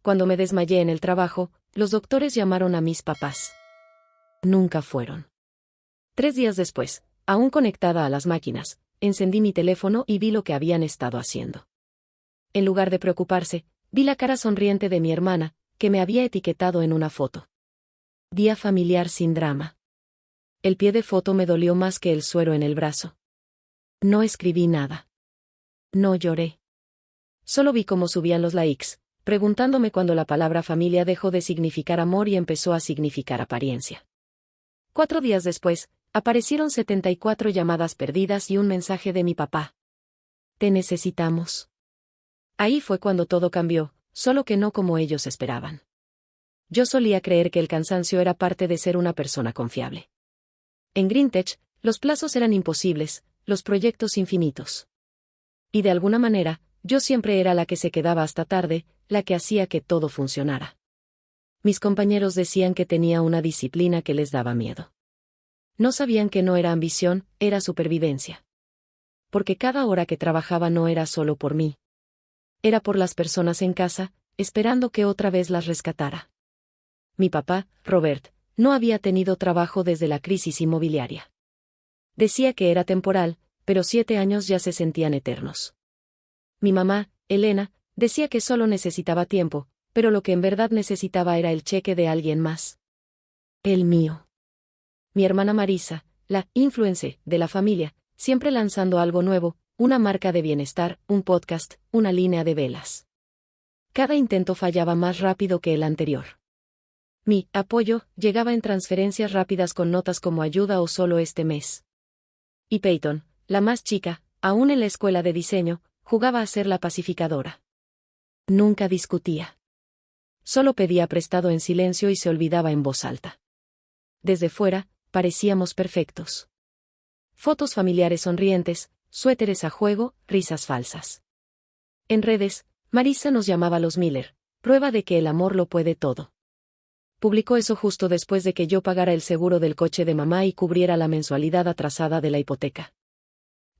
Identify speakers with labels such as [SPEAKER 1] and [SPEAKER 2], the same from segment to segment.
[SPEAKER 1] Cuando me desmayé en el trabajo, los doctores llamaron a mis papás. Nunca fueron. 3 días después, aún conectada a las máquinas, encendí mi teléfono y vi lo que habían estado haciendo. En lugar de preocuparse, vi la cara sonriente de mi hermana, que me había etiquetado en una foto. Día familiar sin drama. El pie de foto me dolió más que el suero en el brazo. No escribí nada. No lloré. Solo vi cómo subían los likes, preguntándome cuándo la palabra familia dejó de significar amor y empezó a significar apariencia. 4 días después, aparecieron 74 llamadas perdidas y un mensaje de mi papá. Te necesitamos. Ahí fue cuando todo cambió, solo que no como ellos esperaban. Yo solía creer que el cansancio era parte de ser una persona confiable. En Greentech, los plazos eran imposibles, los proyectos infinitos. Y de alguna manera, yo siempre era la que se quedaba hasta tarde, la que hacía que todo funcionara. Mis compañeros decían que tenía una disciplina que les daba miedo. No sabían que no era ambición, era supervivencia. Porque cada hora que trabajaba no era solo por mí. Era por las personas en casa, esperando que otra vez las rescatara. Mi papá, Robert, no había tenido trabajo desde la crisis inmobiliaria. Decía que era temporal, pero 7 años ya se sentían eternos. Mi mamá, Elena, decía que solo necesitaba tiempo, pero lo que en verdad necesitaba era el cheque de alguien más. El mío. Mi hermana Marisa, la influencer de la familia, siempre lanzando algo nuevo, una marca de bienestar, un podcast, una línea de velas. Cada intento fallaba más rápido que el anterior. Mi apoyo llegaba en transferencias rápidas con notas como ayuda o solo este mes. Y Peyton, la más chica, aún en la escuela de diseño, jugaba a ser la pacificadora. Nunca discutía. Solo pedía prestado en silencio y se olvidaba en voz alta. Desde fuera, parecíamos perfectos. Fotos familiares sonrientes, suéteres a juego, risas falsas. En redes, Marisa nos llamaba los Miller, prueba de que el amor lo puede todo. Publicó eso justo después de que yo pagara el seguro del coche de mamá y cubriera la mensualidad atrasada de la hipoteca.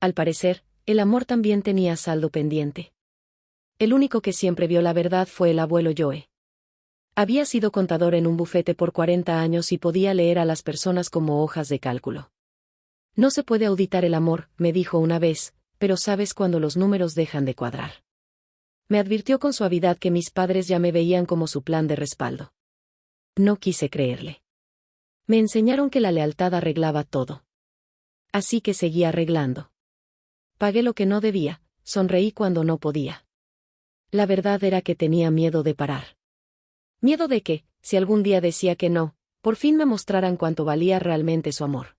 [SPEAKER 1] Al parecer, el amor también tenía saldo pendiente. El único que siempre vio la verdad fue el abuelo Joe. Había sido contador en un bufete por 40 años y podía leer a las personas como hojas de cálculo. No se puede auditar el amor, me dijo una vez, pero sabes cuando los números dejan de cuadrar. Me advirtió con suavidad que mis padres ya me veían como su plan de respaldo. No quise creerle. Me enseñaron que la lealtad arreglaba todo. Así que seguí arreglando. Pagué lo que no debía, sonreí cuando no podía. La verdad era que tenía miedo de parar. Miedo de que, si algún día decía que no, por fin me mostraran cuánto valía realmente su amor.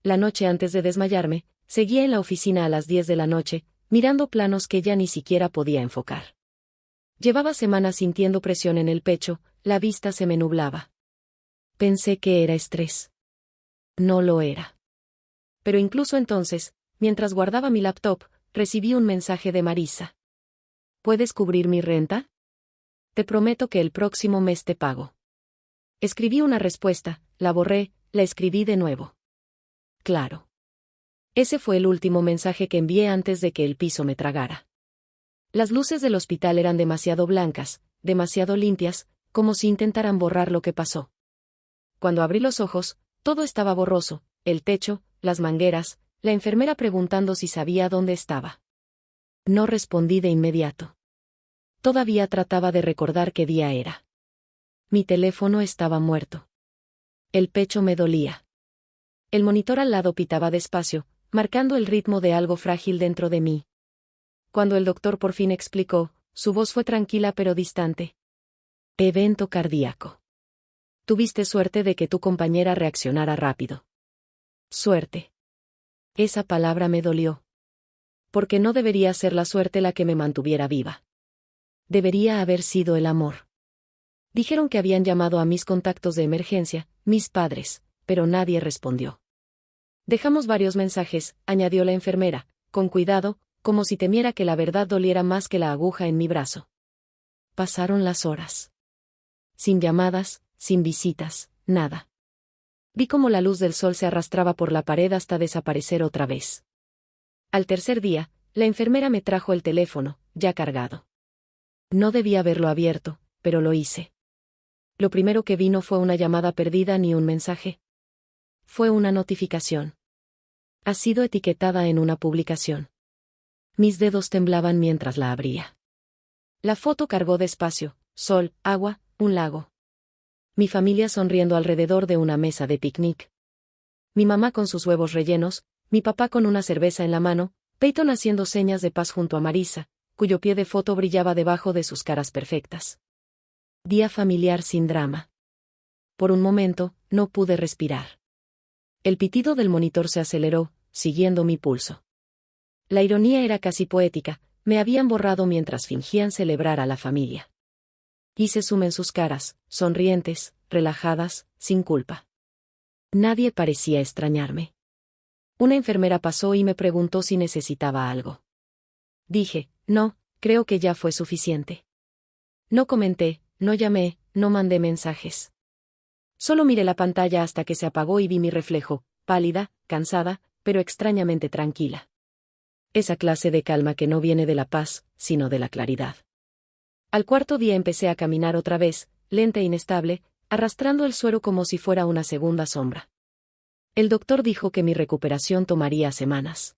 [SPEAKER 1] La noche antes de desmayarme, seguía en la oficina a las 10 de la noche, mirando planos que ya ni siquiera podía enfocar. Llevaba semanas sintiendo presión en el pecho, la vista se me nublaba. Pensé que era estrés. No lo era. Pero incluso entonces, mientras guardaba mi laptop, recibí un mensaje de Marisa. ¿Puedes cubrir mi renta? Te prometo que el próximo mes te pago. Escribí una respuesta, la borré, la escribí de nuevo. Claro. Ese fue el último mensaje que envié antes de que el piso me tragara. Las luces del hospital eran demasiado blancas, demasiado limpias, como si intentaran borrar lo que pasó. Cuando abrí los ojos, todo estaba borroso, el techo, las mangueras, la enfermera preguntando si sabía dónde estaba. No respondí de inmediato. Todavía trataba de recordar qué día era. Mi teléfono estaba muerto. El pecho me dolía. El monitor al lado pitaba despacio, marcando el ritmo de algo frágil dentro de mí. Cuando el doctor por fin explicó, su voz fue tranquila pero distante. Evento cardíaco. Tuviste suerte de que tu compañera reaccionara rápido. Suerte. Esa palabra me dolió. Porque no debería ser la suerte la que me mantuviera viva. Debería haber sido el amor. Dijeron que habían llamado a mis contactos de emergencia, mis padres, pero nadie respondió. Dejamos varios mensajes, añadió la enfermera, con cuidado, como si temiera que la verdad doliera más que la aguja en mi brazo. Pasaron las horas. Sin llamadas, sin visitas, nada. Vi cómo la luz del sol se arrastraba por la pared hasta desaparecer otra vez. Al tercer día, la enfermera me trajo el teléfono, ya cargado. No debía haberlo abierto, pero lo hice. Lo primero que vino fue una llamada perdida ni un mensaje. Fue una notificación. Ha sido etiquetada en una publicación. Mis dedos temblaban mientras la abría. La foto cargó despacio: sol, agua, un lago. Mi familia sonriendo alrededor de una mesa de picnic. Mi mamá con sus huevos rellenos, mi papá con una cerveza en la mano, Peyton haciendo señas de paz junto a Marisa, cuyo pie de foto brillaba debajo de sus caras perfectas. Día familiar sin drama. Por un momento, no pude respirar. El pitido del monitor se aceleró, siguiendo mi pulso. La ironía era casi poética: me habían borrado mientras fingían celebrar a la familia. Hice zoom en sus caras, sonrientes, relajadas, sin culpa. Nadie parecía extrañarme. Una enfermera pasó y me preguntó si necesitaba algo. Dije: no, creo que ya fue suficiente. No comenté, no llamé, no mandé mensajes. Solo miré la pantalla hasta que se apagó y vi mi reflejo, pálida, cansada, pero extrañamente tranquila. Esa clase de calma que no viene de la paz, sino de la claridad. Al cuarto día empecé a caminar otra vez, lenta e inestable, arrastrando el suero como si fuera una segunda sombra. El doctor dijo que mi recuperación tomaría semanas.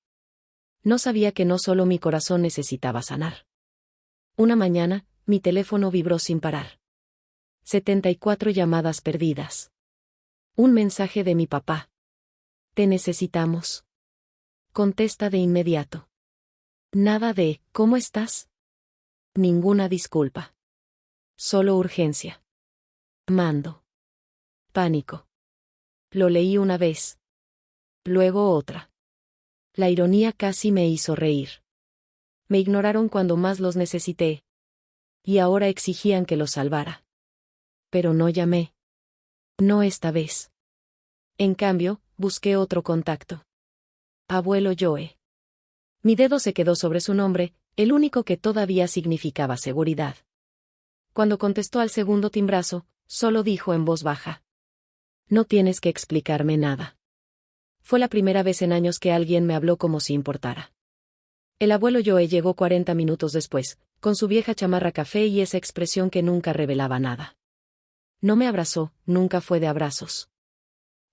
[SPEAKER 1] No sabía que no solo mi corazón necesitaba sanar. Una mañana, mi teléfono vibró sin parar. 74 llamadas perdidas. Un mensaje de mi papá. Te necesitamos. Contesta de inmediato. Nada de ¿cómo estás? Ninguna disculpa. Solo urgencia. Mando. Pánico. Lo leí una vez. Luego otra. La ironía casi me hizo reír. Me ignoraron cuando más los necesité. Y ahora exigían que los salvara. Pero no llamé. No esta vez. En cambio, busqué otro contacto. Abuelo Joe. Mi dedo se quedó sobre su nombre, el único que todavía significaba seguridad. Cuando contestó al segundo timbrazo, solo dijo en voz baja: no tienes que explicarme nada. Fue la primera vez en años que alguien me habló como si importara. El abuelo Joe llegó 40 minutos después, con su vieja chamarra café y esa expresión que nunca revelaba nada. No me abrazó, nunca fue de abrazos.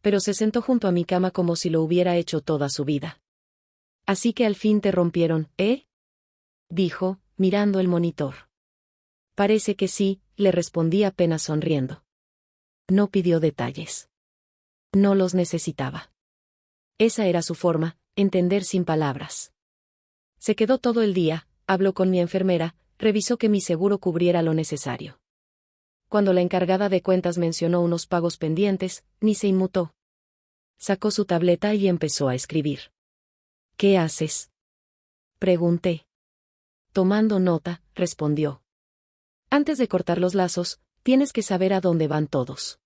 [SPEAKER 1] Pero se sentó junto a mi cama como si lo hubiera hecho toda su vida. Así que al fin te rompieron, ¿eh? Dijo, mirando el monitor. Parece que sí, le respondí apenas sonriendo. No pidió detalles. No los necesitaba. Esa era su forma, entender sin palabras. Se quedó todo el día, habló con mi enfermera, revisó que mi seguro cubriera lo necesario. Cuando la encargada de cuentas mencionó unos pagos pendientes, ni se inmutó. Sacó su tableta y empezó a escribir. ¿Qué haces? Pregunté. Tomando nota, respondió. Antes de cortar los lazos, tienes que saber a dónde van todos.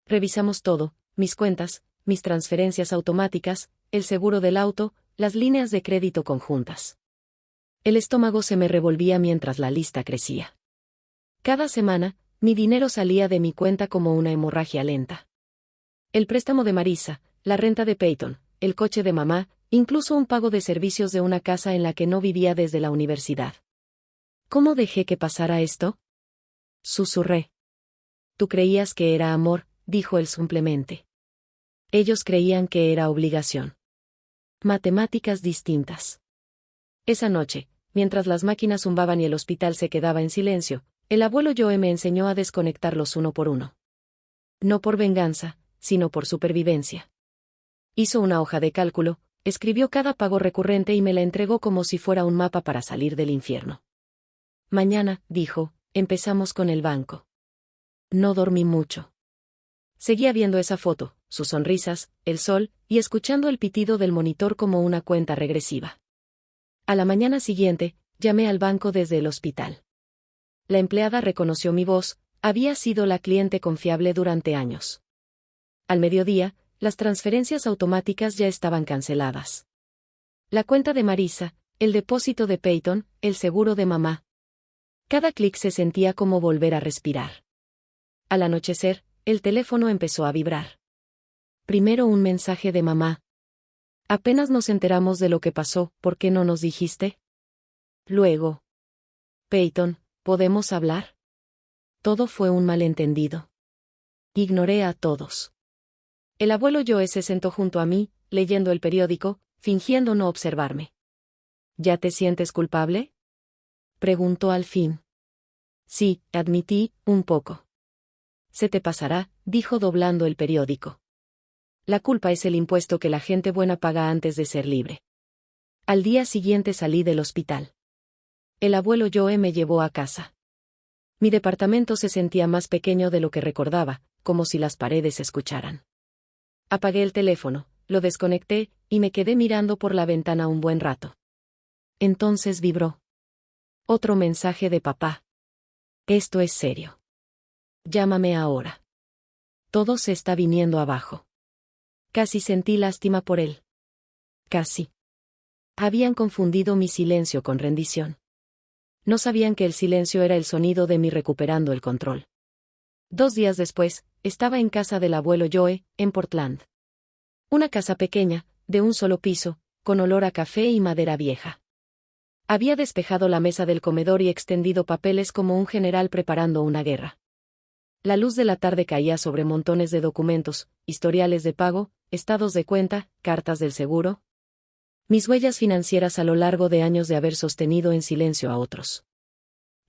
[SPEAKER 1] Revisamos todo: mis cuentas, mis transferencias automáticas, el seguro del auto, las líneas de crédito conjuntas. El estómago se me revolvía mientras la lista crecía. Cada semana, mi dinero salía de mi cuenta como una hemorragia lenta. El préstamo de Marisa, la renta de Peyton, el coche de mamá, incluso un pago de servicios de una casa en la que no vivía desde la universidad. ¿Cómo dejé que pasara esto? Susurré. Tú creías que era amor, dijo él simplemente. Ellos creían que era obligación. Matemáticas distintas. Esa noche, mientras las máquinas zumbaban y el hospital se quedaba en silencio, el abuelo Joe me enseñó a desconectarlos uno por uno. No por venganza, sino por supervivencia. Hizo una hoja de cálculo, escribió cada pago recurrente y me la entregó como si fuera un mapa para salir del infierno. Mañana, dijo, empezamos con el banco. No dormí mucho. Seguía viendo esa foto, sus sonrisas, el sol, y escuchando el pitido del monitor como una cuenta regresiva. A la mañana siguiente, llamé al banco desde el hospital. La empleada reconoció mi voz: había sido la cliente confiable durante años. Al mediodía, las transferencias automáticas ya estaban canceladas. La cuenta de Marisa, el depósito de Peyton, el seguro de mamá. Cada clic se sentía como volver a respirar. Al anochecer, el teléfono empezó a vibrar. Primero un mensaje de mamá. Apenas nos enteramos de lo que pasó, ¿por qué no nos dijiste? Luego. Peyton, ¿podemos hablar? Todo fue un malentendido. Ignoré a todos. El abuelo Joe se sentó junto a mí, leyendo el periódico, fingiendo no observarme. ¿Ya te sientes culpable?, preguntó al fin. Sí, admití, un poco. Se te pasará, dijo doblando el periódico. La culpa es el impuesto que la gente buena paga antes de ser libre. Al día siguiente salí del hospital. El abuelo Joe me llevó a casa. Mi departamento se sentía más pequeño de lo que recordaba, como si las paredes escucharan. Apagué el teléfono, lo desconecté, y me quedé mirando por la ventana un buen rato. Entonces vibró. Otro mensaje de papá. Esto es serio. Llámame ahora. Todo se está viniendo abajo. Casi sentí lástima por él. Casi. Habían confundido mi silencio con rendición. No sabían que el silencio era el sonido de mí recuperando el control. 2 días después, estaba en casa del abuelo Joe, en Portland. Una casa pequeña, de un solo piso, con olor a café y madera vieja. Había despejado la mesa del comedor y extendido papeles como un general preparando una guerra. La luz de la tarde caía sobre montones de documentos, historiales de pago, estados de cuenta, cartas del seguro. Mis huellas financieras a lo largo de años de haber sostenido en silencio a otros.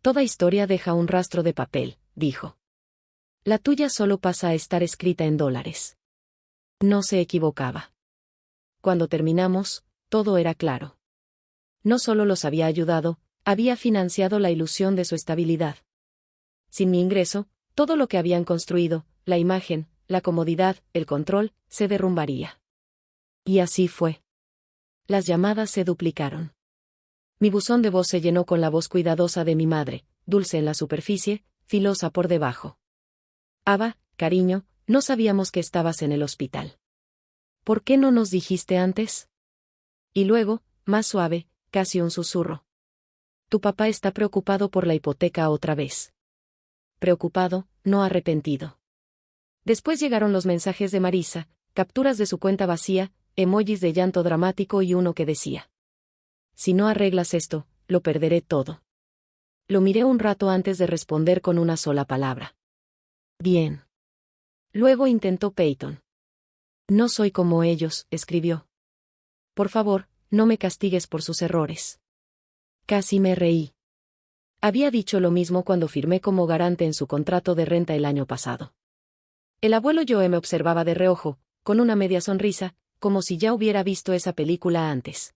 [SPEAKER 1] Toda historia deja un rastro de papel, dijo. La tuya solo pasa a estar escrita en dólares. No se equivocaba. Cuando terminamos, todo era claro. No solo los había ayudado, había financiado la ilusión de su estabilidad. Sin mi ingreso, todo lo que habían construido, la imagen, la comodidad, el control, se derrumbaría. Y así fue. Las llamadas se duplicaron. Mi buzón de voz se llenó con la voz cuidadosa de mi madre, dulce en la superficie, filosa por debajo. Ava, cariño, no sabíamos que estabas en el hospital. ¿Por qué no nos dijiste antes? Y luego, más suave, casi un susurro. Tu papá está preocupado por la hipoteca otra vez. Preocupado, no arrepentido. Después llegaron los mensajes de Marisa, capturas de su cuenta vacía, emojis de llanto dramático y uno que decía: si no arreglas esto, lo perderé todo. Lo miré un rato antes de responder con una sola palabra. Bien. Luego intentó Peyton. No soy como ellos, escribió. Por favor, no me castigues por sus errores. Casi me reí. Había dicho lo mismo cuando firmé como garante en su contrato de renta el año pasado. El abuelo Joe me observaba de reojo, con una media sonrisa, como si ya hubiera visto esa película antes.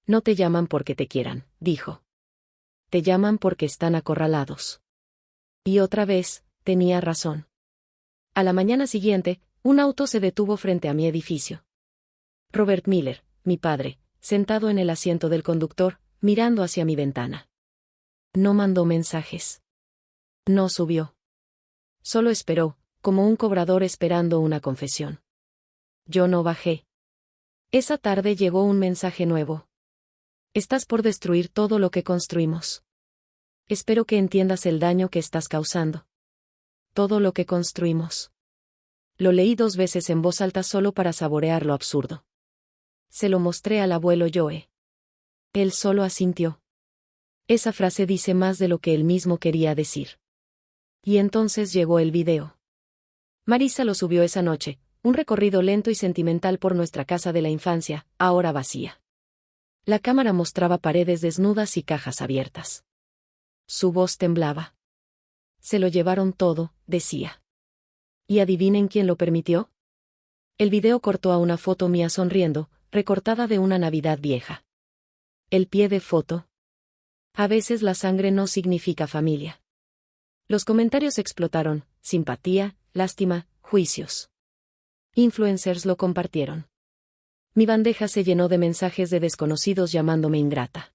[SPEAKER 1] No te llaman porque te quieran, dijo. Te llaman porque están acorralados. Y otra vez, tenía razón. A la mañana siguiente, un auto se detuvo frente a mi edificio. Robert Miller, mi padre, sentado en el asiento del conductor, mirando hacia mi ventana. No mandó mensajes. No subió. Solo esperó, como un cobrador esperando una confesión. Yo no bajé. Esa tarde llegó un mensaje nuevo. Estás por destruir todo lo que construimos. Espero que entiendas el daño que estás causando. Todo lo que construimos. Lo leí 2 veces en voz alta solo para saborear lo absurdo. Se lo mostré al abuelo Joe. Él solo asintió. Esa frase dice más de lo que él mismo quería decir. Y entonces llegó el video. Marisa lo subió esa noche, un recorrido lento y sentimental por nuestra casa de la infancia, ahora vacía. La cámara mostraba paredes desnudas y cajas abiertas. Su voz temblaba. Se lo llevaron todo, decía. ¿Y adivinen quién lo permitió? El video cortó a una foto mía sonriendo, recortada de una Navidad vieja. El pie de foto. A veces la sangre no significa familia. Los comentarios explotaron, simpatía, lástima, juicios. Influencers lo compartieron. Mi bandeja se llenó de mensajes de desconocidos llamándome ingrata.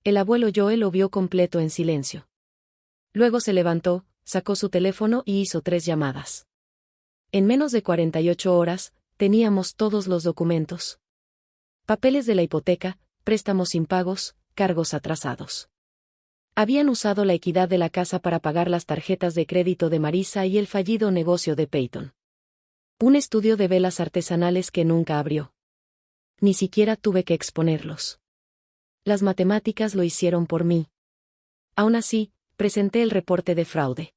[SPEAKER 1] El abuelo Joe lo vio completo en silencio. Luego se levantó, sacó su teléfono y hizo 3 llamadas. En menos de 48 horas, teníamos todos los documentos. Papeles de la hipoteca, préstamos impagos, cargos atrasados. Habían usado la equidad de la casa para pagar las tarjetas de crédito de Marisa y el fallido negocio de Peyton. Un estudio de velas artesanales que nunca abrió. Ni siquiera tuve que exponerlos. Las matemáticas lo hicieron por mí. Aún así, presenté el reporte de fraude.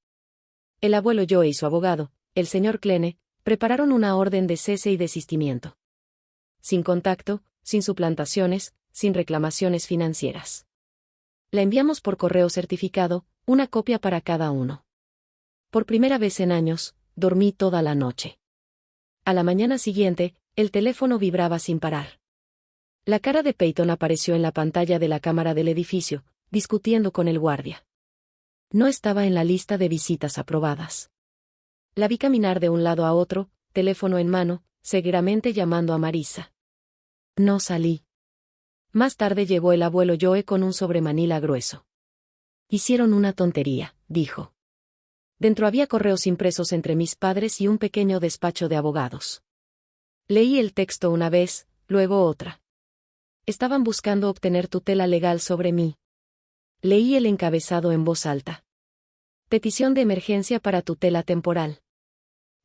[SPEAKER 1] El abuelo Joe y su abogado, el señor Klene, prepararon una orden de cese y desistimiento. Sin contacto, sin suplantaciones, sin reclamaciones financieras. La enviamos por correo certificado, una copia para cada uno. Por primera vez en años, dormí toda la noche. A la mañana siguiente, el teléfono vibraba sin parar. La cara de Peyton apareció en la pantalla de la cámara del edificio, discutiendo con el guardia. No estaba en la lista de visitas aprobadas. La vi caminar de un lado a otro, teléfono en mano, seguidamente llamando a Marisa. No salí. Más tarde llegó el abuelo Joe con un sobremanila grueso. Hicieron una tontería, dijo. Dentro había correos impresos entre mis padres y un pequeño despacho de abogados. Leí el texto una vez, luego otra. Estaban buscando obtener tutela legal sobre mí. Leí el encabezado en voz alta. Petición de emergencia para tutela temporal.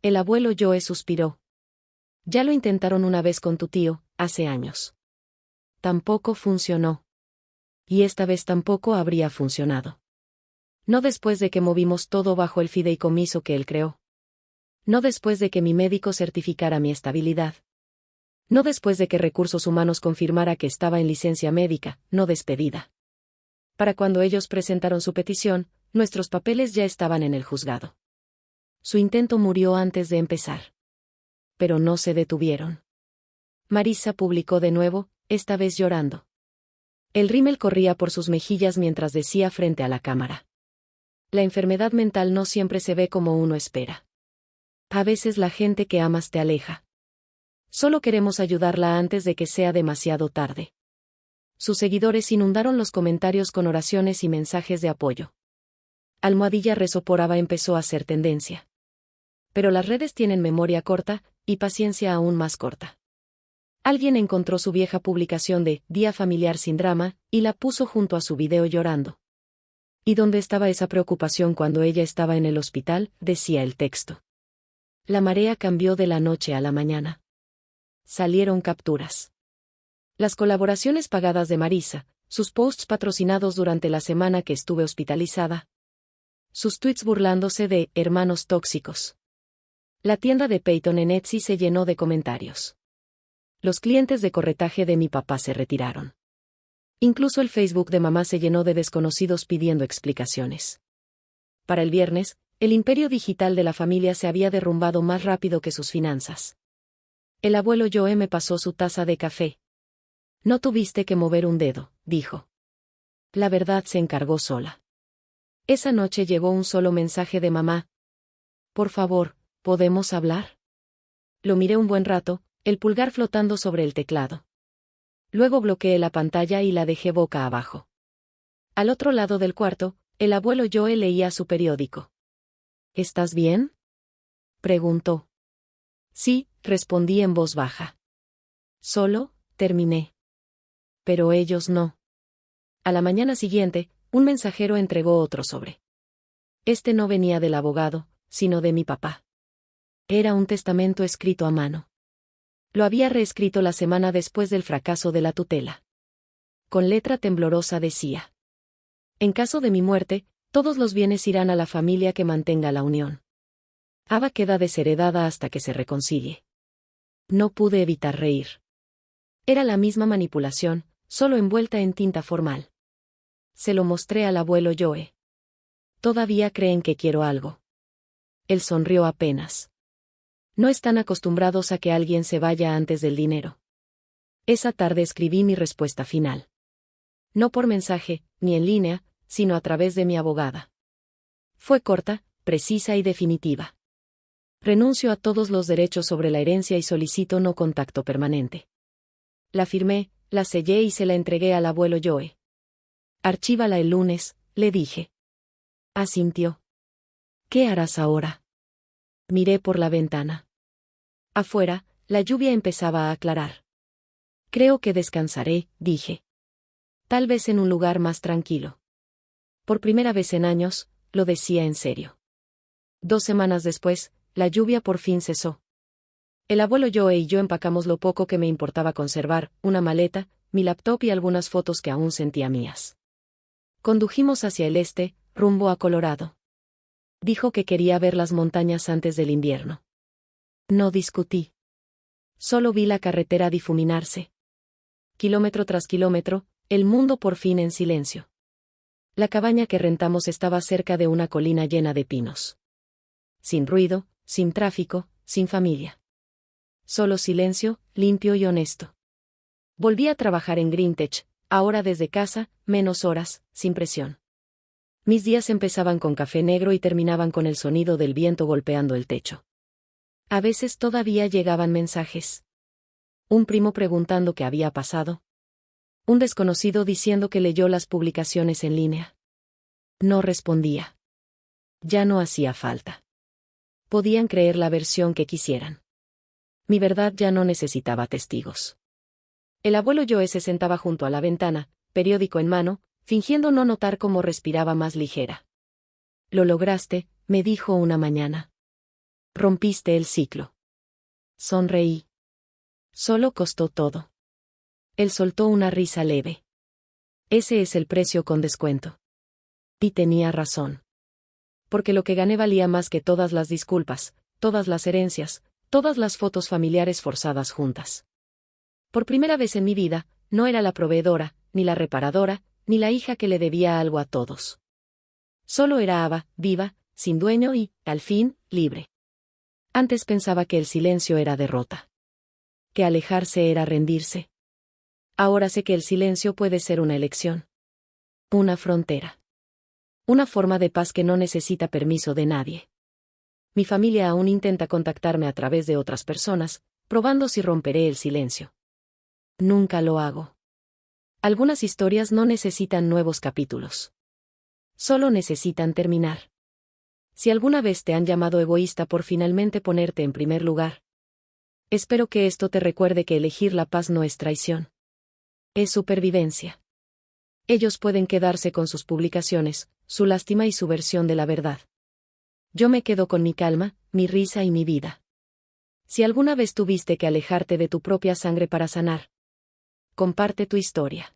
[SPEAKER 1] El abuelo Joe suspiró. Ya lo intentaron una vez con tu tío, hace años. Tampoco funcionó. Y esta vez tampoco habría funcionado. No después de que movimos todo bajo el fideicomiso que él creó. No después de que mi médico certificara mi estabilidad. No después de que Recursos Humanos confirmara que estaba en licencia médica, no despedida. Para cuando ellos presentaron su petición, nuestros papeles ya estaban en el juzgado. Su intento murió antes de empezar. Pero no se detuvieron. Marisa publicó de nuevo, esta vez llorando. El rímel corría por sus mejillas mientras decía frente a la cámara. La enfermedad mental no siempre se ve como uno espera. A veces la gente que amas te aleja. Solo queremos ayudarla antes de que sea demasiado tarde. Sus seguidores inundaron los comentarios con oraciones y mensajes de apoyo. Almohadilla Resoporaba empezó a ser tendencia. Pero las redes tienen memoria corta, y paciencia aún más corta. Alguien encontró su vieja publicación de Día Familiar sin Drama, y la puso junto a su video llorando. ¿Y dónde estaba esa preocupación cuando ella estaba en el hospital?, decía el texto. La marea cambió de la noche a la mañana. Salieron capturas. Las colaboraciones pagadas de Marisa, sus posts patrocinados durante la semana que estuve hospitalizada. Sus tweets burlándose de hermanos tóxicos. La tienda de Peyton en Etsy se llenó de comentarios. Los clientes de corretaje de mi papá se retiraron. Incluso el Facebook de mamá se llenó de desconocidos pidiendo explicaciones. Para el viernes, el imperio digital de la familia se había derrumbado más rápido que sus finanzas. El abuelo Joe me pasó su taza de café. No tuviste que mover un dedo, dijo. La verdad se encargó sola. Esa noche llegó un solo mensaje de mamá. Por favor, ¿podemos hablar? Lo miré un buen rato, el pulgar flotando sobre el teclado. Luego bloqueé la pantalla y la dejé boca abajo. Al otro lado del cuarto, el abuelo Joe leía su periódico. ¿Estás bien?, preguntó. Sí, respondí en voz baja. Solo, terminé. Pero ellos no. A la mañana siguiente, un mensajero entregó otro sobre. Este no venía del abogado, sino de mi papá. Era un testamento escrito a mano. Lo había reescrito la semana después del fracaso de la tutela. Con letra temblorosa decía: en caso de mi muerte, todos los bienes irán a la familia que mantenga la unión. Ava queda desheredada hasta que se reconcilie. No pude evitar reír. Era la misma manipulación, solo envuelta en tinta formal. Se lo mostré al abuelo Joe. Todavía creen que quiero algo. Él sonrió apenas. No están acostumbrados a que alguien se vaya antes del dinero. Esa tarde escribí mi respuesta final. No por mensaje, ni en línea, sino a través de mi abogada. Fue corta, precisa y definitiva. Renuncio a todos los derechos sobre la herencia y solicito no contacto permanente. La firmé, la sellé y se la entregué al abuelo Joe. Archívala el lunes, le dije. Asintió. ¿Qué harás ahora? Miré por la ventana. Afuera, la lluvia empezaba a aclarar. Creo que descansaré, dije. Tal vez en un lugar más tranquilo. Por primera vez en años, lo decía en serio. 2 semanas después, la lluvia por fin cesó. El abuelo Joe y yo empacamos lo poco que me importaba conservar, una maleta, mi laptop y algunas fotos que aún sentía mías. Condujimos hacia el este, rumbo a Colorado. Dijo que quería ver las montañas antes del invierno. No discutí. Solo vi la carretera difuminarse. Kilómetro tras kilómetro, el mundo por fin en silencio. La cabaña que rentamos estaba cerca de una colina llena de pinos. Sin ruido, sin tráfico, sin familia. Solo silencio, limpio y honesto. Volví a trabajar en Greentech, ahora desde casa, menos horas, sin presión. Mis días empezaban con café negro y terminaban con el sonido del viento golpeando el techo. A veces todavía llegaban mensajes. Un primo preguntando qué había pasado. Un desconocido diciendo que leyó las publicaciones en línea. No respondía. Ya no hacía falta. Podían creer la versión que quisieran. Mi verdad ya no necesitaba testigos. El abuelo Joe se sentaba junto a la ventana, periódico en mano, fingiendo no notar cómo respiraba más ligera. Lo lograste, me dijo una mañana. Rompiste el ciclo. Sonreí. Solo costó todo. Él soltó una risa leve. Ese es el precio con descuento. Y tenía razón. Porque lo que gané valía más que todas las disculpas, todas las herencias, todas las fotos familiares forzadas juntas. Por primera vez en mi vida, no era la proveedora, ni la reparadora, ni la hija que le debía algo a todos. Solo era Ava, viva, sin dueño y, al fin, libre. Antes pensaba que el silencio era derrota. Que alejarse era rendirse. Ahora sé que el silencio puede ser una elección. Una frontera. Una forma de paz que no necesita permiso de nadie. Mi familia aún intenta contactarme a través de otras personas, probando si romperé el silencio. Nunca lo hago. Algunas historias no necesitan nuevos capítulos. Solo necesitan terminar. Si alguna vez te han llamado egoísta por finalmente ponerte en primer lugar, espero que esto te recuerde que elegir la paz no es traición. Es supervivencia. Ellos pueden quedarse con sus publicaciones, su lástima y su versión de la verdad. Yo me quedo con mi calma, mi risa y mi vida. Si alguna vez tuviste que alejarte de tu propia sangre para sanar, comparte tu historia.